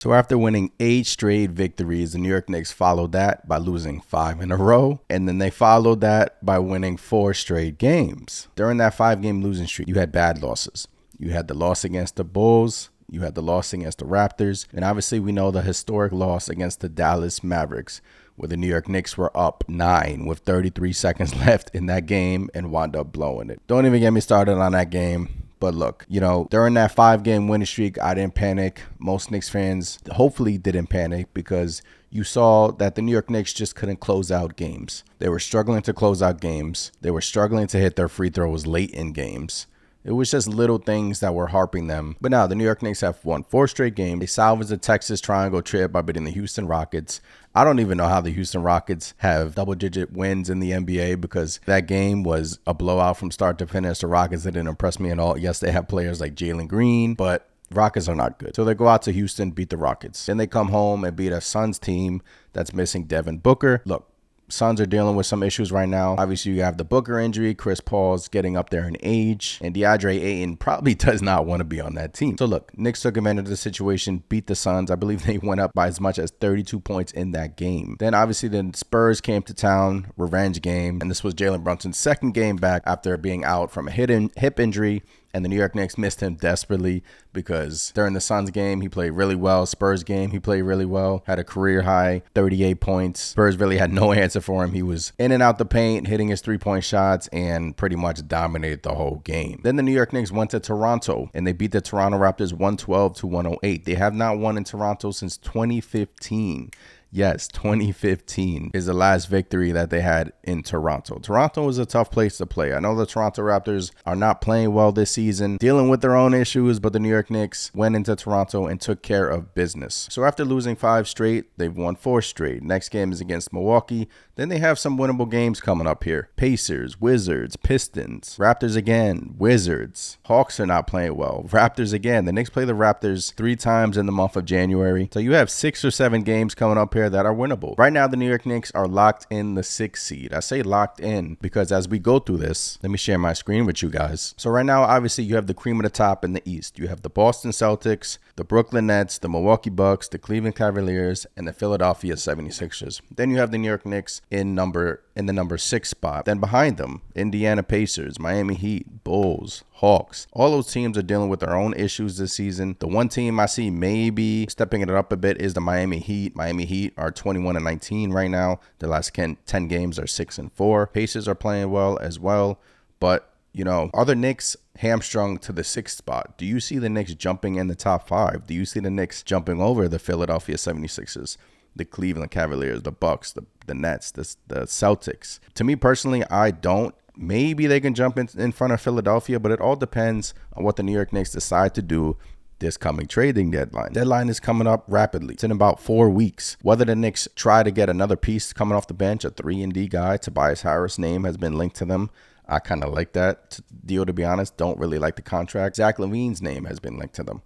So after winning 8 straight victories, the New York Knicks followed that by losing 5 in a row. And then they followed that by winning 4 straight games. During that 5-game losing streak, you had bad losses. You had the loss against the Bulls. You had the loss against the Raptors. And obviously we know the historic loss against the Dallas Mavericks, where the New York Knicks were up 9 with 33 seconds left in that game and wound up blowing it. Don't even get me started on that game. But look, during that 5-game winning streak, I didn't panic. Most Knicks fans hopefully didn't panic because you saw that the New York Knicks just couldn't close out games. They were struggling to close out games. They were struggling to hit their free throws late in games. It was just little things that were harping them. But now the New York Knicks have won 4 straight games. They salvaged the Texas Triangle trip by beating the Houston Rockets. I don't even know how the Houston Rockets have double-digit wins in the NBA because that game was a blowout from start to finish. The Rockets didn't impress me at all. Yes, they have players like Jalen Green, but Rockets are not good. So they go out to Houston, beat the Rockets. Then they come home and beat a Suns team that's missing Devin Booker. Look, Suns are dealing with some issues right now. Obviously, you have the Booker injury. Chris Paul's getting up there in age. And DeAndre Ayton probably does not want to be on that team. So look, Knicks took advantage of the situation, beat the Suns. I believe they went up by as much as 32 points in that game. Then obviously the Spurs came to town, revenge game. And this was Jalen Brunson's second game back after being out from a hip injury. And the New York Knicks missed him desperately because during the Suns game, he played really well. Spurs game, he played really well. Had a career high 38 points. Spurs really had no answer for him. He was in and out the paint, hitting his 3-point shots, and pretty much dominated the whole game. Then the New York Knicks went to Toronto, and they beat the Toronto Raptors 112-108. They have not won in Toronto since 2015. Yes, 2015 is the last victory that they had in Toronto. Toronto is a tough place to play. I know the Toronto Raptors are not playing well this season, dealing with their own issues, but the New York Knicks went into Toronto and took care of business. So after losing 5 straight, they've won 4 straight. Next game is against Milwaukee. Then they have some winnable games coming up here. Pacers, Wizards, Pistons, Raptors again, Wizards. Hawks are not playing well. Raptors again. The Knicks play the Raptors 3 times in the month of January. So you have 6 or 7 games coming up here that are winnable. Right now, the New York Knicks are locked in the 6th seed. I say locked in because as we go through this, let me share my screen with you guys. So right now, obviously, you have the cream of the top in the East. You have the Boston Celtics, the Brooklyn Nets, the Milwaukee Bucks, the Cleveland Cavaliers, and the Philadelphia 76ers. Then you have the New York Knicks in the number 6 spot. Then behind them, Indiana Pacers, Miami Heat, Bulls, Hawks. All those teams are dealing with their own issues this season. The one team I see maybe stepping it up a bit is the Miami Heat. Miami Heat are 21-19 right now. The last 10 games are 6-4. Pacers are playing well as well. But, are the Knicks hamstrung to the 6th spot? Do you see the Knicks jumping in the top 5? Do you see the Knicks jumping over the Philadelphia 76ers? The Cleveland Cavaliers, the Bucks, the Nets, the Celtics? To me personally, I don't. Maybe they can jump in front of Philadelphia, but it all depends on what the New York Knicks decide to do this coming trading deadline. Deadline is coming up rapidly. It's in about 4 weeks. Whether the Knicks try to get another piece coming off the bench, a 3-and-D guy, Tobias Harris' name has been linked to them. I kind of like that deal, to be honest. Don't really like the contract. Zach LaVine's name has been linked to them.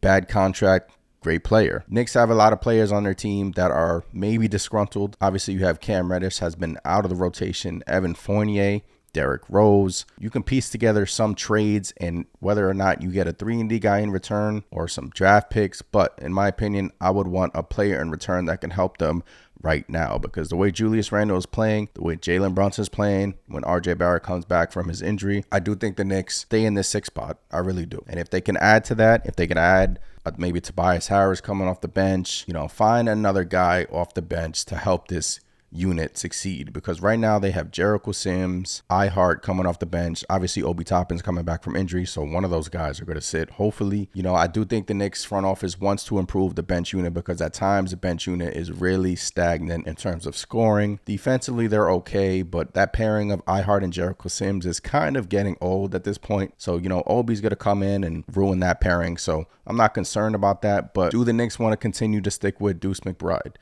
Bad contract. Great player. Knicks have a lot of players on their team that are maybe disgruntled. Obviously, you have Cam Reddish has been out of the rotation. Evan Fournier, Derrick Rose. You can piece together some trades and whether or not you get a 3-and-D guy in return or some draft picks. But in my opinion, I would want a player in return that can help them right now, because the way Julius Randle is playing, the way Jalen Brunson is playing, when RJ Barrett comes back from his injury, I do think the Knicks stay in this 6th spot. I really do. And if they can add to that, if they can add maybe Tobias Harris coming off the bench, find another guy off the bench to help this unit succeed, because right now they have Jericho Sims, Ihart coming off the bench. Obviously, Obi Toppin's coming back from injury, so one of those guys are going to sit. Hopefully, I do think the Knicks front office wants to improve the bench unit, because at times the bench unit is really stagnant in terms of scoring. Defensively, they're okay, but that pairing of Ihart and Jericho Sims is kind of getting old at this point. So, Obi's going to come in and ruin that pairing. So I'm not concerned about that, but do the Knicks want to continue to stick with Deuce McBride?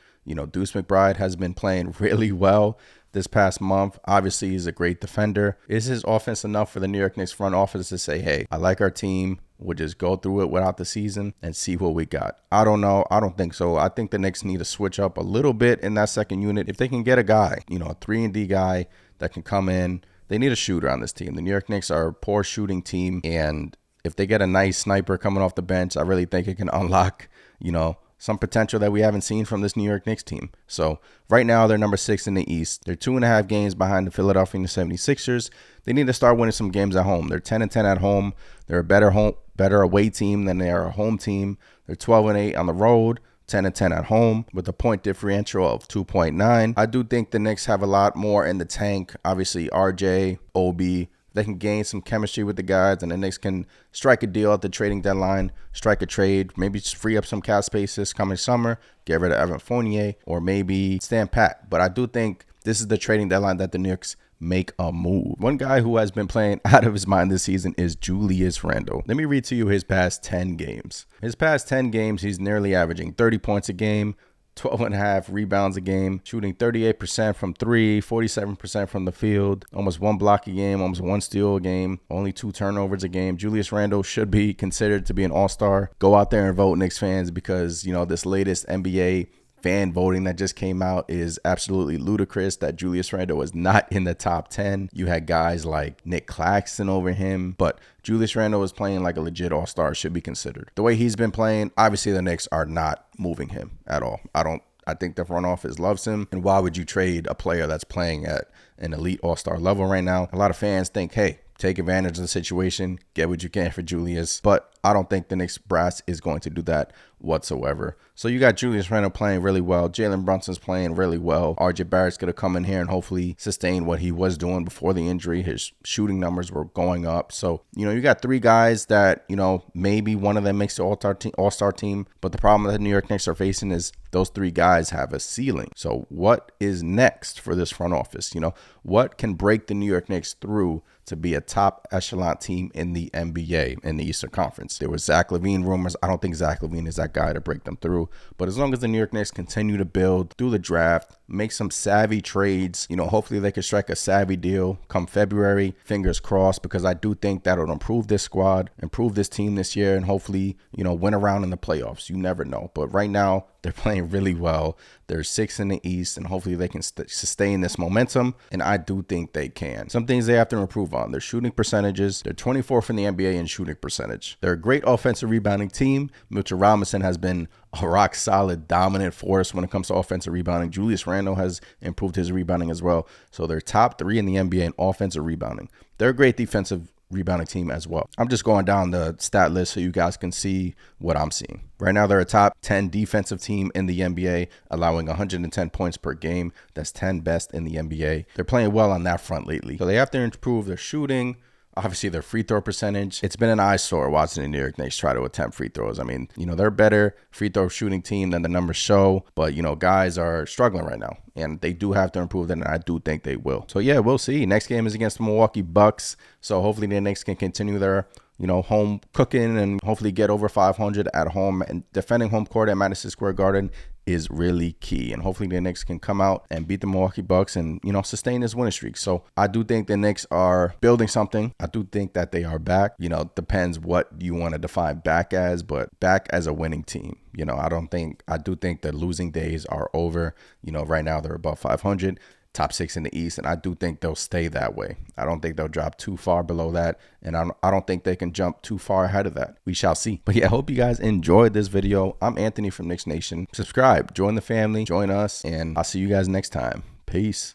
Deuce McBride has been playing really well this past month. Obviously, he's a great defender. Is his offense enough for the New York Knicks front office to say, hey, I like our team. We'll just go through it without the season and see what we got? I don't know. I don't think so. I think the Knicks need to switch up a little bit in that second unit. If they can get a guy, a 3-and-D guy that can come in, they need a shooter on this team. The New York Knicks are a poor shooting team, and if they get a nice sniper coming off the bench, I really think it can unlock, some potential that we haven't seen from this New York Knicks team. So right now they're number 6 in the East. They're 2.5 games behind the Philadelphia 76ers. They need to start winning some games at home. They're 10-10 at home. They're a better away team than they are a home team. They're 12-8 on the road. 10-10 at home with a point differential of 2.9. I do think the Knicks have a lot more in the tank. Obviously, RJ, Obi, they can gain some chemistry with the guys, and the Knicks can strike a deal at the trading deadline, strike a trade, maybe just free up some cap space this coming summer, get rid of Evan Fournier, or maybe stand pat. But I do think this is the trading deadline that the Knicks make a move. One guy who has been playing out of his mind this season is Julius Randle. Let me read to you his past 10 games. His past 10 games, he's nearly averaging 30 points a game, 12.5 rebounds a game, shooting 38% from 3, 47% from the field, almost 1 block a game, almost 1 steal a game, only 2 turnovers a game. Julius Randle should be considered to be an all-star. Go out there and vote, Knicks fans, because, you know, this latest NBA fan voting that just came out is absolutely ludicrous that Julius Randle was not in the top 10. You had guys like Nick Claxton over him, but Julius Randle was playing like a legit all-star, should be considered. The way he's been playing, obviously the Knicks are not moving him at all. I think the front office loves him. And why would you trade a player that's playing at an elite all-star level right now? A lot of fans think, hey, take advantage of the situation, get what you can for Julius. But I don't think the Knicks brass is going to do that whatsoever. So you got Julius Randle playing really well. Jalen Brunson's playing really well. RJ Barrett's going to come in here and hopefully sustain what he was doing before the injury. His shooting numbers were going up. So, you know, you got 3 guys that, you know, maybe one of them makes the all-star team. But the problem that the New York Knicks are facing is those 3 guys have a ceiling. So what is next for this front office? You know, what can break the New York Knicks through to be a top echelon team in the NBA, in the Eastern Conference? There was Zach LaVine rumors. I don't think Zach LaVine is that guy to break them through. But as long as the New York Knicks continue to build through the draft, make some savvy trades, you know, hopefully they can strike a savvy deal come February. Fingers crossed, because I do think that'll improve this squad, improve this team this year, and hopefully, you know, win around in the playoffs. You never know. But right now, they're playing really well. They're 6th in the East, and hopefully they can sustain this momentum, and I do think they can. Some things they have to improve on: their shooting percentages. They're 24th in the NBA in shooting percentage. They're a great offensive rebounding team. Mitchell Robinson has been a rock-solid, dominant force when it comes to offensive rebounding. Julius Randle has improved his rebounding as well. So they're top 3 in the NBA in offensive rebounding. They're a great defensive rebounding team as well. I'm just going down the stat list so you guys can see what I'm seeing. Right now, they're a top 10 defensive team in the NBA, allowing 110 points per game. That's 10 best in the NBA. They're playing well on that front lately. So they have to improve their shooting. Obviously, their free throw percentage. It's been an eyesore watching the New York Knicks try to attempt free throws. I mean, you know, they're a better free throw shooting team than the numbers show. But, you know, guys are struggling right now. And they do have to improve that, and I do think they will. So, yeah, we'll see. Next game is against the Milwaukee Bucks. So, hopefully the Knicks can continue their, you know, home cooking and hopefully get over 500 at home. And defending home court at Madison Square Garden is really key. And hopefully the Knicks can come out and beat the Milwaukee Bucks and, you know, sustain this winning streak. So I do think the Knicks are building something. I do think that they are back. You know, depends what you want to define back as, but back as a winning team. You know, I do think the losing days are over. You know, right now they're above 500. Top 6 in the East, and I do think they'll stay that way. I don't think they'll drop too far below that, and I don't think they can jump too far ahead of that. We shall see. But yeah, I hope you guys enjoyed this video. I'm Anthony from Knicks Nation. Subscribe, join the family, join us, and I'll see you guys next time. Peace.